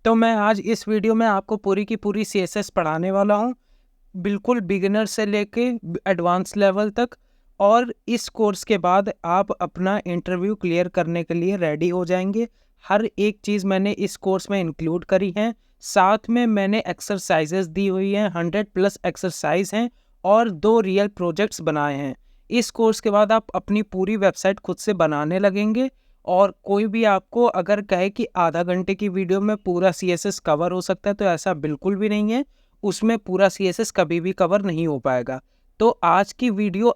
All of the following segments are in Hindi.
तो मैं आज इस वीडियो में आपको पूरी की पूरी CSS पढ़ाने वाला हूँ, बिल्कुल बिगिनर से लेके एडवांस लेवल तक। और इस कोर्स के बाद आप अपना इंटरव्यू क्लियर करने के लिए रेडी हो जाएंगे। हर एक चीज़ मैंने इस कोर्स में इंक्लूड करी है। साथ में मैंने एक्सरसाइजेस दी हुई हैं, 100+ एक्सरसाइज हैं और 2 रियल प्रोजेक्ट्स बनाए हैं। इस कोर्स के बाद आप अपनी पूरी वेबसाइट खुद से बनाने लगेंगे। और कोई भी आपको अगर कहे कि आधा घंटे की वीडियो में पूरा CSS कवर हो सकता है, तो ऐसा बिल्कुल भी नहीं है। उसमें पूरा CSS कभी भी कवर नहीं हो पाएगा। तो आज की वीडियो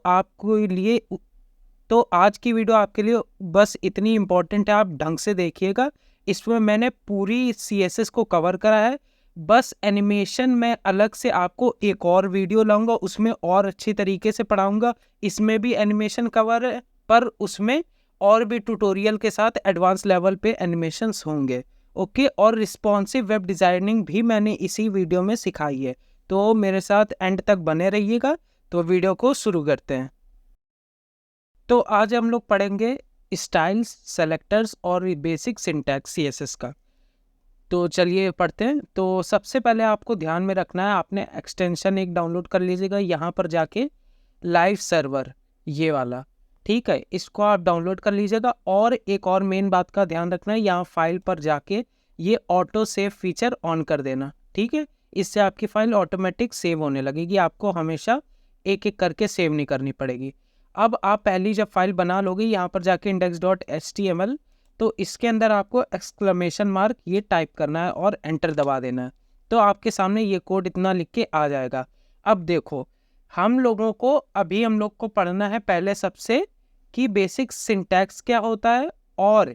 आपके लिए बस इतनी इम्पोर्टेंट है, आप ढंग से देखिएगा। इसमें मैंने पूरी CSS को कवर करा है। बस एनिमेशन मैं अलग से आपको एक और वीडियो लाऊंगा, उसमें और अच्छी तरीके से पढ़ाऊंगा। इसमें भी एनिमेशन कवर है, पर उसमें और भी ट्यूटोरियल के साथ एडवांस लेवल पे एनिमेशंस होंगे। ओके, और रिस्पॉन्सिव वेब डिज़ाइनिंग भी मैंने इसी वीडियो में सिखाई है। तो मेरे साथ एंड तक बने रहिएगा। तो वीडियो को शुरू करते हैं। तो आज हम लोग पढ़ेंगे स्टाइल्स, सेलेक्टर्स और बेसिक सिंटैक्स CSS का। तो चलिए पढ़ते हैं। तो सबसे पहले आपको ध्यान में रखना है, आपने एक्सटेंशन एक डाउनलोड कर लीजिएगा यहाँ पर जाके, लाइव सर्वर, ये वाला। ठीक है, इसको आप डाउनलोड कर लीजिएगा। और एक और मेन बात का ध्यान रखना है, यहाँ फाइल पर जाके ये ऑटो सेव फीचर ऑन कर देना। ठीक है, इससे आपकी फाइल ऑटोमेटिक सेव होने लगेगी, आपको हमेशा एक एक करके सेव नहीं करनी पड़ेगी। अब आप पहली जब फाइल बना लोगे, यहाँ पर जाके index.html, तो इसके अंदर आपको एक्सक्लेमेशन मार्क ये टाइप करना है और एंटर दबा देना है। तो आपके सामने ये कोड इतना लिख के आ जाएगा। अब देखो, हम लोग को पढ़ना है पहले सबसे कि बेसिक सिंटैक्स क्या होता है और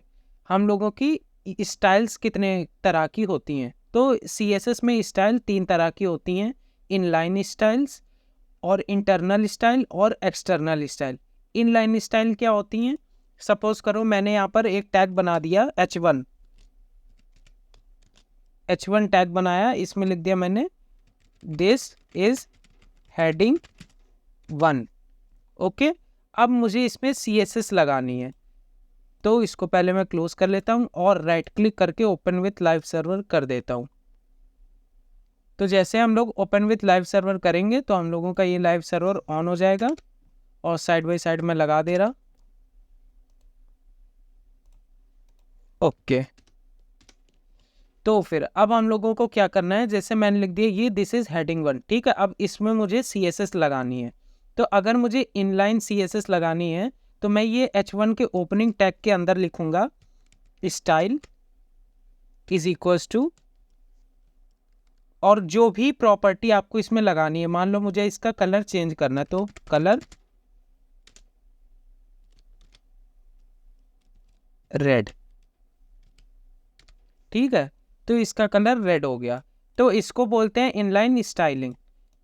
हम लोगों की स्टाइल्स कितने तरह की होती हैं। तो CSS में स्टाइल 3 तरह की होती हैं, इनलाइन स्टाइल्स और इंटरनल स्टाइल और एक्सटर्नल स्टाइल। इनलाइन स्टाइल क्या होती हैं? सपोज करो मैंने यहाँ पर एक टैग बना दिया H1 टैग बनाया, इसमें लिख दिया मैंने दिस इज हेडिंग 1। ओके, अब मुझे इसमें CSS लगानी है। तो इसको पहले मैं क्लोज कर लेता हूँ और राइट क्लिक करके ओपन विथ लाइव सर्वर कर देता हूँ। तो जैसे हम लोग ओपन विथ लाइव सर्वर करेंगे तो हम लोगों का ये लाइव सर्वर ऑन हो जाएगा और साइड बाई साइड में लगा दे रहा। ओके, तो फिर अब हम लोगों को क्या करना है, जैसे मैंने लिख दिया ये दिस इज हेडिंग 1। ठीक है, अब इसमें मुझे CSS लगानी है। तो अगर मुझे इनलाइन CSS लगानी है तो मैं ये H1 के ओपनिंग टैग के अंदर लिखूंगा स्टाइल इज इक्वल्स टू, और जो भी प्रॉपर्टी आपको इसमें लगानी है, मान लो मुझे इसका कलर चेंज करना है, तो कलर रेड। ठीक है, तो इसका कलर रेड हो गया। तो इसको बोलते हैं इनलाइन स्टाइलिंग,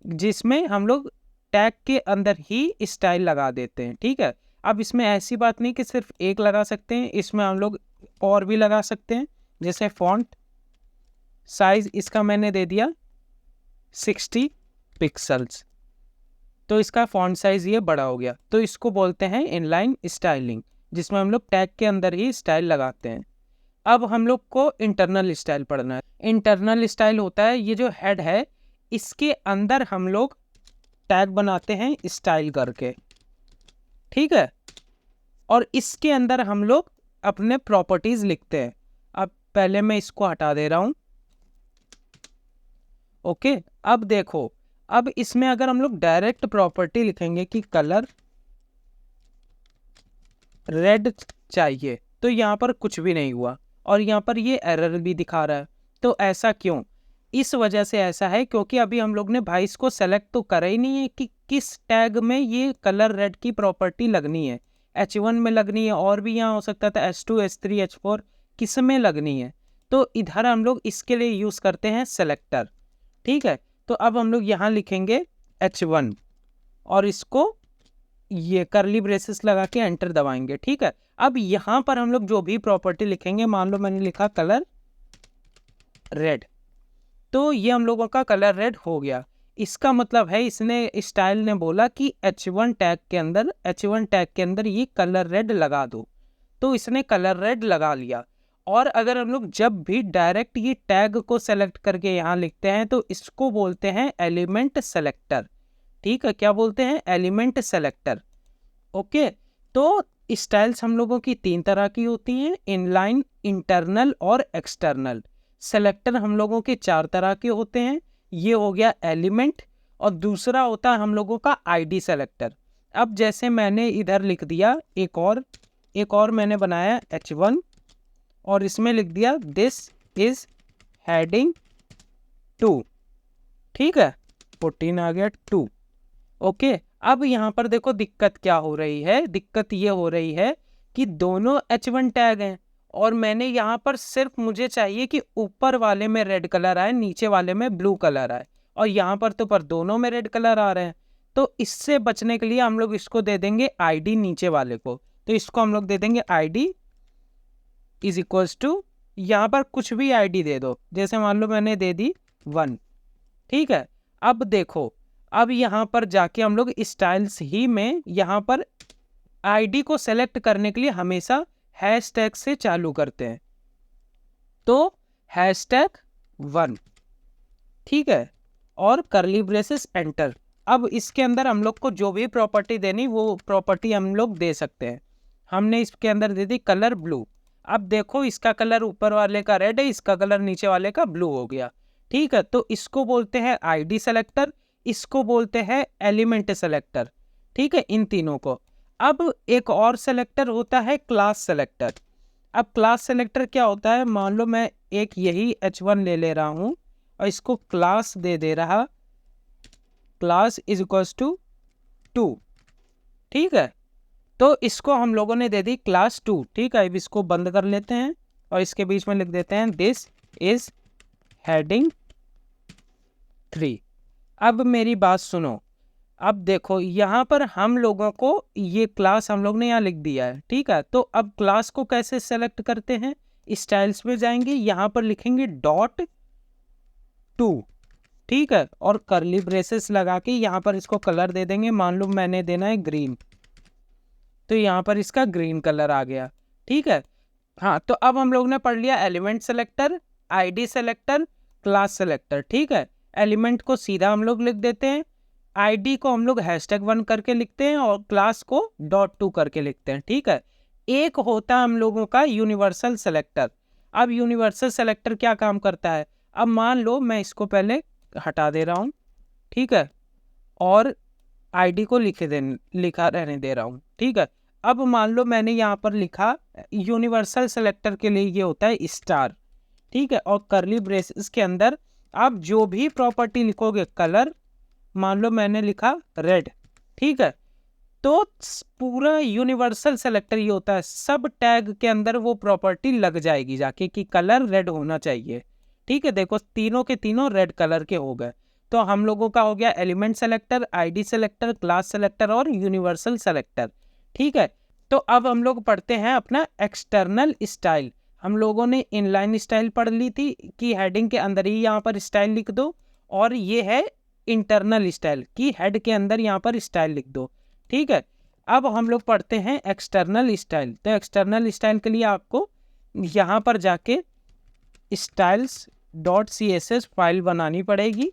जिसमें हम लोग टैग के अंदर ही स्टाइल लगा देते हैं। ठीक है, अब इसमें ऐसी बात नहीं कि सिर्फ एक लगा सकते हैं, इसमें हम लोग और भी लगा सकते हैं। जैसे फॉन्ट साइज इसका मैंने दे दिया 60 पिक्सल्स, तो इसका फॉन्ट साइज ये बड़ा हो गया। तो इसको बोलते हैं इनलाइन स्टाइलिंग, जिसमें हम लोग टैग के अंदर ही स्टाइल लगाते हैं। अब हम लोग को इंटरनल स्टाइल पढ़ना है। इंटरनल स्टाइल होता है ये जो हेड है, इसके अंदर हम लोग टैग बनाते हैं स्टाइल करके। ठीक है, और इसके अंदर हम लोग अपने प्रॉपर्टीज लिखते हैं। अब पहले मैं इसको हटा दे रहा हूं। ओके, अब देखो, अब इसमें अगर हम लोग डायरेक्ट प्रॉपर्टी लिखेंगे कि कलर रेड चाहिए, तो यहाँ पर कुछ भी नहीं हुआ और यहाँ पर ये एरर भी दिखा रहा है। तो ऐसा क्यों? इस वजह से ऐसा है क्योंकि अभी हम लोग ने भाई इसको सेलेक्ट तो करा ही नहीं है कि किस टैग में ये कलर रेड की प्रॉपर्टी लगनी है। H1 में लगनी है, और भी यहाँ हो सकता था H2, H3, H4, किस में लगनी है। तो इधर हम लोग इसके लिए यूज करते हैं सेलेक्टर। ठीक है, तो अब हम लोग यहाँ लिखेंगे H1 और इसको ये करली ब्रेसेस लगा के एंटर दबाएंगे। ठीक है, अब यहाँ पर हम लोग जो भी प्रॉपर्टी लिखेंगे, मान लो मैंने लिखा कलर रेड, तो ये हम लोगों का कलर रेड हो गया। इसका मतलब है इसने स्टाइल ने बोला कि H1 टैग के अंदर ये कलर रेड लगा दो। तो इसने कलर रेड लगा लिया। और अगर हम लोग जब भी डायरेक्ट ये टैग को सेलेक्ट करके यहाँ लिखते हैं तो इसको बोलते हैं एलिमेंट सेलेक्टर। ठीक है, क्या बोलते हैं? Element selector. ओके, तो स्टाइल्स हम लोगों की 3 तरह की होती हैं, इनलाइन, इंटरनल और एक्सटर्नल। सेलेक्टर हम लोगों के 4 तरह के होते हैं, ये हो गया एलिमेंट, और दूसरा होता है हम लोगों का आईडी सेलेक्टर। अब जैसे मैंने इधर लिख दिया एक और मैंने बनाया H1 और इसमें लिख दिया दिस इज हेडिंग 2। ठीक है, 14 आ गया 2। ओके, अब यहाँ पर देखो दिक्कत क्या हो रही है। दिक्कत ये हो रही है कि दोनों H1 टैग हैं और मैंने यहाँ पर सिर्फ मुझे चाहिए कि ऊपर वाले में रेड कलर आए, नीचे वाले में ब्लू कलर आए, और यहाँ पर तो पर दोनों में रेड कलर आ रहे हैं। तो इससे बचने के लिए हम लोग इसको दे देंगे आईडी नीचे वाले को। तो इसको हम लोग दे देंगे आईडी इज इक्वल्स टू, यहाँ पर कुछ भी आईडी दे दो, जैसे मान लो मैंने दे दी 1। ठीक है, अब देखो, अब यहाँ पर जाके हम लोग स्टाइल्स ही में यहाँ पर आईडी को सेलेक्ट करने के लिए हमेशा हैशटैग से चालू करते हैं। तो हैशटैग 1, ठीक है, और करली ब्रेसेस एंटर। अब इसके अंदर हम लोग को जो भी प्रॉपर्टी देनी वो प्रॉपर्टी हम लोग दे सकते हैं। हमने इसके अंदर दे दी कलर ब्लू। अब देखो इसका कलर ऊपर वाले का रेड है, इसका कलर नीचे वाले का ब्लू हो गया। ठीक है, तो इसको बोलते हैं आईडी सेलेक्टर, इसको बोलते हैं एलिमेंट सेलेक्टर। ठीक है, इन तीनों को। अब एक और सेलेक्टर होता है क्लास सेलेक्टर। अब क्लास सेलेक्टर क्या होता है, मान लो मैं एक यही H1 ले रहा हूँ और इसको क्लास दे रहा, क्लास इज इक्वल्स टू 2। ठीक है, तो इसको हम लोगों ने दे दी क्लास 2। ठीक है, अब इसको बंद कर लेते हैं और इसके बीच में लिख देते हैं दिस इज हेडिंग 3। अब मेरी बात सुनो, अब देखो यहाँ पर हम लोगों को ये क्लास हम लोग ने यहाँ लिख दिया है। ठीक है, तो अब क्लास को कैसे सेलेक्ट करते हैं, स्टाइल्स में जाएंगे, यहाँ पर लिखेंगे .2। ठीक है, और करली ब्रेसेस लगा के यहाँ पर इसको कलर दे देंगे, मान लो मैंने देना है ग्रीन, तो यहाँ पर इसका ग्रीन कलर आ गया। ठीक है, हाँ, तो अब हम लोग ने पढ़ लिया element selector, ID selector, class selector. ठीक है, एलिमेंट को सीधा हम लोग लिख देते हैं, आईडी को हम लोग #1 करके लिखते हैं और क्लास को .2 करके लिखते हैं। ठीक है, एक होता है हम लोगों का यूनिवर्सल सेलेक्टर। अब यूनिवर्सल सेलेक्टर क्या काम करता है, अब मान लो मैं इसको पहले हटा दे रहा हूँ, ठीक है, और आईडी को लिखा रहने दे रहा हूँ। ठीक है, अब मान लो मैंने यहाँ पर लिखा यूनिवर्सल सेलेक्टर के लिए ये होता है स्टार। ठीक है, और करली ब्रेसेस के अंदर आप जो भी प्रॉपर्टी लिखोगे, कलर मान लो मैंने लिखा रेड। ठीक है, तो पूरा यूनिवर्सल सेलेक्टर ये होता है, सब टैग के अंदर वो प्रॉपर्टी लग जाएगी जाके कि कलर रेड होना चाहिए। ठीक है, देखो तीनों के तीनों रेड कलर के हो गए। तो हम लोगों का हो गया element selector, ID selector, class selector और यूनिवर्सल सेलेक्टर। ठीक है, तो अब हम लोग पढ़ते हैं अपना एक्सटर्नल स्टाइल। हम लोगों ने इनलाइन स्टाइल पढ़ ली थी कि हेडिंग के अंदर ही यहाँ पर स्टाइल लिख दो, और ये है इंटरनल स्टाइल कि हेड के अंदर यहाँ पर स्टाइल लिख दो। ठीक है, अब हम लोग पढ़ते हैं एक्सटर्नल स्टाइल। तो एक्सटर्नल स्टाइल के लिए आपको यहाँ पर जाके styles.css फाइल बनानी पड़ेगी।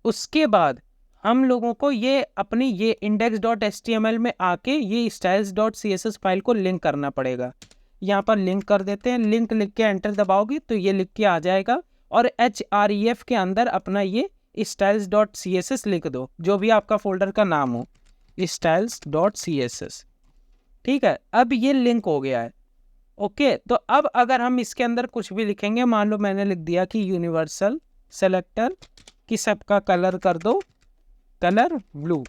उसके बाद हम लोगों को ये अपनी ये index.html में आके ये styles.css फाइल को लिंक करना पड़ेगा। यहाँ पर लिंक कर देते हैं, लिंक लिख के एंटर दबाओगे तो ये लिख के आ जाएगा, और href के अंदर अपना ये styles.css लिख दो, जो भी आपका फोल्डर का नाम हो, styles.css। ठीक है, अब ये लिंक हो गया है। ओके, तो अब अगर हम इसके अंदर कुछ भी लिखेंगे, मान लो मैंने लिख दिया कि यूनिवर्सल सेलेक्टर कि सबका कलर कर दो कलर ब्लू,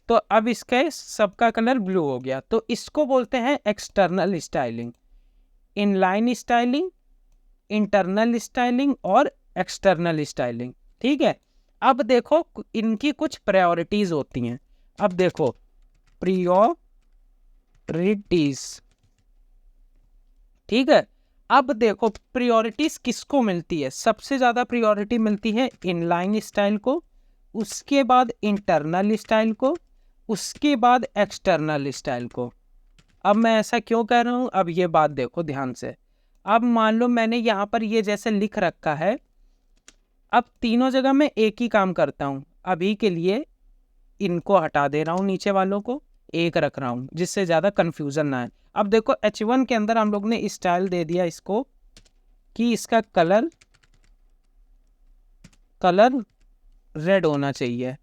तो अब इसके सबका कलर ब्लू हो गया। तो इसको बोलते हैं external styling, inline styling, internal styling और एक्सटर्नल स्टाइलिंग। ठीक है, अब देखो इनकी कुछ प्रायोरिटीज होती हैं। अब देखो प्रायोरिटीज, ठीक है, अब देखो प्रायोरिटीज किसको मिलती है, सबसे ज्यादा प्रायोरिटी मिलती है इनलाइन स्टाइल को, उसके बाद इंटरनल स्टाइल को, उसके बाद एक्सटर्नल स्टाइल को। अब मैं ऐसा क्यों कह रहा हूं, अब ये बात देखो ध्यान से। अब मान लो मैंने यहाँ पर ये जैसे लिख रखा है, अब तीनों जगह मैं एक ही काम करता हूँ। अभी के लिए इनको हटा दे रहा हूँ, नीचे वालों को एक रख रहा हूँ जिससे ज़्यादा कन्फ्यूज़न ना आए। अब देखो H1 के अंदर हम लोग ने स्टाइल दे दिया इसको कि इसका कलर रेड होना चाहिए,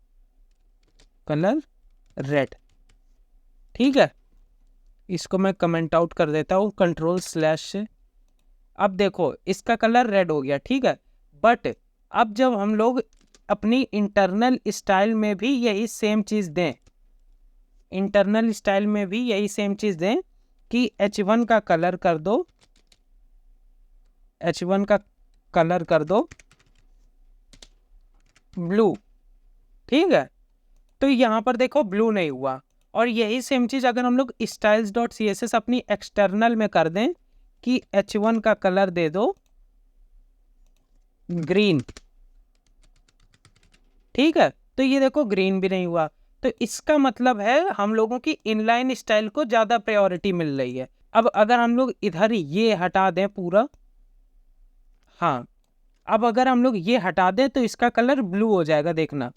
कलर रेड। ठीक है, इसको मैं कमेंट आउट कर देता हूँ कंट्रोल/ से। अब देखो इसका कलर रेड हो गया, ठीक है। बट अब जब हम लोग अपनी इंटरनल स्टाइल में भी यही सेम चीज़ दें, इंटरनल स्टाइल में भी यही सेम चीज़ दें कि H1 का कलर कर दो, H1 का कलर कर दो ब्लू, ठीक है। तो यहाँ पर देखो ब्लू नहीं हुआ। और यही सेम चीज़ अगर हम लोग styles.css अपनी एक्सटर्नल में कर दें कि H1 का कलर दे दो ग्रीन, ठीक है, तो ये देखो ग्रीन भी नहीं हुआ। तो इसका मतलब है हम लोगों की इनलाइन स्टाइल को ज़्यादा प्रायोरिटी मिल रही है। अब अगर हम लोग इधर ये हटा दें पूरा, हाँ, अब अगर हम लोग ये हटा दें तो इसका कलर ब्लू हो जाएगा, देखना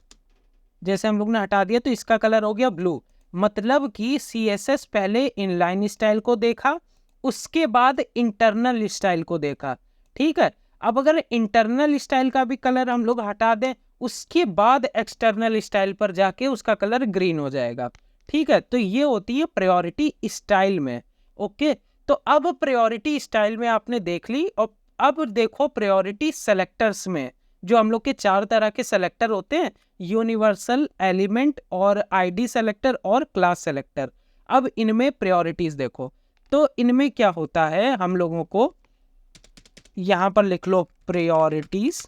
जैसे हम लोग ने हटा दिया तो इसका कलर हो गया ब्लू। मतलब कि CSS पहले इनलाइन स्टाइल को देखा, उसके बाद इंटरनल स्टाइल को देखा, ठीक है। अब अगर इंटरनल स्टाइल का भी कलर हम लोग हटा दें, उसके बाद एक्सटर्नल स्टाइल पर जाके उसका कलर ग्रीन हो जाएगा, ठीक है। तो ये होती है प्रायोरिटी स्टाइल में। ओके, तो अब प्रायोरिटी स्टाइल में आपने देख ली, और अब देखो प्रायोरिटी सेलेक्टर्स में, जो हम लोग के 4 तरह के सेलेक्टर होते हैं, यूनिवर्सल, एलिमेंट और आईडी सेलेक्टर और क्लास सेलेक्टर। अब इनमें प्रायोरिटीज देखो, तो इनमें क्या होता है, हम लोगों को यहां पर लिख लो प्रायोरिटीज,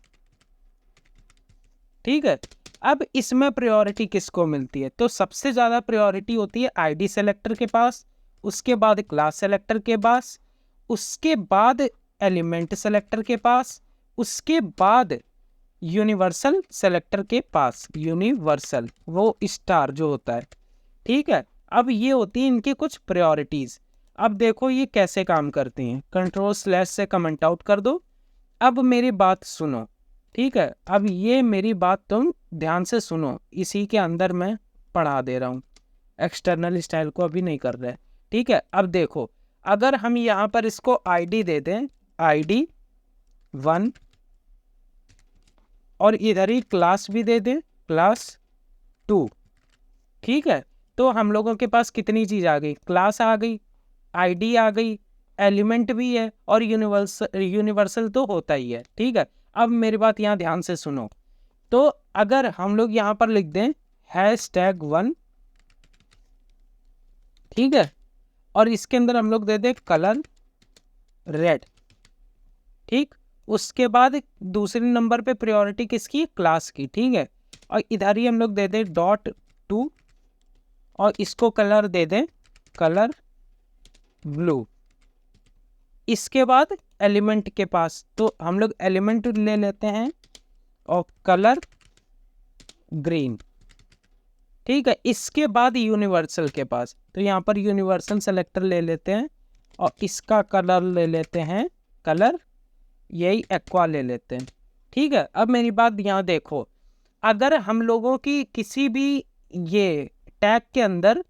ठीक है। अब इसमें प्रायोरिटी किसको मिलती है, तो सबसे ज्यादा प्रायोरिटी होती है आईडी सेलेक्टर के पास, उसके बाद क्लास सेलेक्टर के पास, उसके बाद एलिमेंट सेलेक्टर के पास, उसके बाद यूनिवर्सल सेलेक्टर के पास, यूनिवर्सल वो स्टार जो होता है, ठीक है। अब ये होती है इनकी कुछ प्रायोरिटीज। अब देखो ये कैसे काम करती हैं, कंट्रोल/ से कमेंट आउट कर दो। अब मेरी बात सुनो, ठीक है। अब ये मेरी बात तुम ध्यान से सुनो, इसी के अंदर मैं पढ़ा दे रहा हूँ, एक्सटर्नल स्टाइल को अभी नहीं कर रहे, ठीक है। अब देखो अगर हम यहाँ पर इसको आईडी दे दें, ID 1, और इधर ही क्लास भी दे दें क्लास 2, ठीक है, तो हम लोगों के पास कितनी चीज आ गई, क्लास आ गई, आईडी आ गई, एलिमेंट भी है, और यूनिवर्सल तो होता ही है, ठीक है। अब मेरी बात यहाँ ध्यान से सुनो, तो अगर हम लोग यहाँ पर लिख दें #1, ठीक है, और इसके अंदर हम लोग दे दें कलर रेड, ठीक, उसके बाद दूसरे नंबर पे प्रायोरिटी किसकी, क्लास की, ठीक है। और इधर ही हम लोग दे दें .2 और इसको कलर दे दें कलर ब्लू। इसके बाद एलिमेंट के पास तो हम लोग एलिमेंट ले लेते हैं और कलर ग्रीन, ठीक है। इसके बाद यूनिवर्सल के पास, तो यहाँ पर यूनिवर्सल सेलेक्टर ले लेते हैं और इसका कलर ले लेते हैं कलर, यही एक्वा ले लेते हैं, ठीक है। अब मेरी बात यहाँ देखो, अगर हम लोगों की किसी भी ये टैग के अंदर,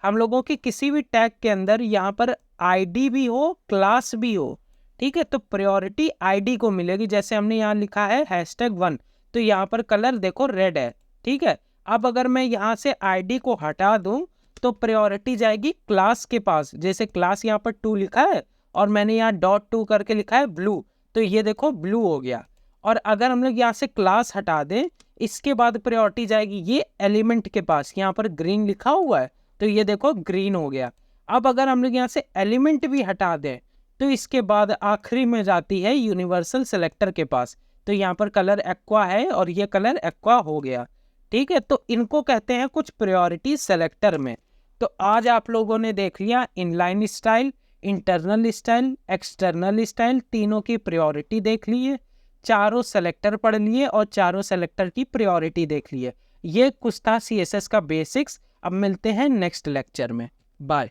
हम लोगों की किसी भी टैग के अंदर यहाँ पर आईडी भी हो, क्लास भी हो, ठीक है, तो प्रायोरिटी आईडी को मिलेगी। जैसे हमने यहाँ लिखा है #1, तो यहाँ पर कलर देखो रेड है, ठीक है। अब अगर मैं यहाँ से आईडी को हटा दूं तो प्रायोरिटी जाएगी क्लास के पास। जैसे क्लास यहाँ पर 2 लिखा है और मैंने यहाँ .2 करके लिखा है ब्लू, तो ये देखो ब्लू हो गया। और अगर हम लोग यहाँ से क्लास हटा दें, इसके बाद प्रायोरिटी जाएगी ये एलिमेंट के पास, यहाँ पर ग्रीन लिखा हुआ है, तो ये देखो ग्रीन हो गया। अब अगर हम लोग यहाँ से एलिमेंट भी हटा दें तो इसके बाद आखिरी में जाती है यूनिवर्सल सेलेक्टर के पास, तो यहाँ पर कलर एक्वा है और ये कलर एक्वा हो गया, ठीक है। तो इनको कहते हैं कुछ प्रायोरिटी सेलेक्टर में। तो आज आप लोगों ने देख लिया inline style, internal style, external style, तीनों की प्रायोरिटी देख लिए, चारों सेलेक्टर पढ़ लिए और चारों सेलेक्टर की प्रायोरिटी देख लिए। ये कुछ था CSS का बेसिक्स। अब मिलते हैं नेक्स्ट लेक्चर में, बाय।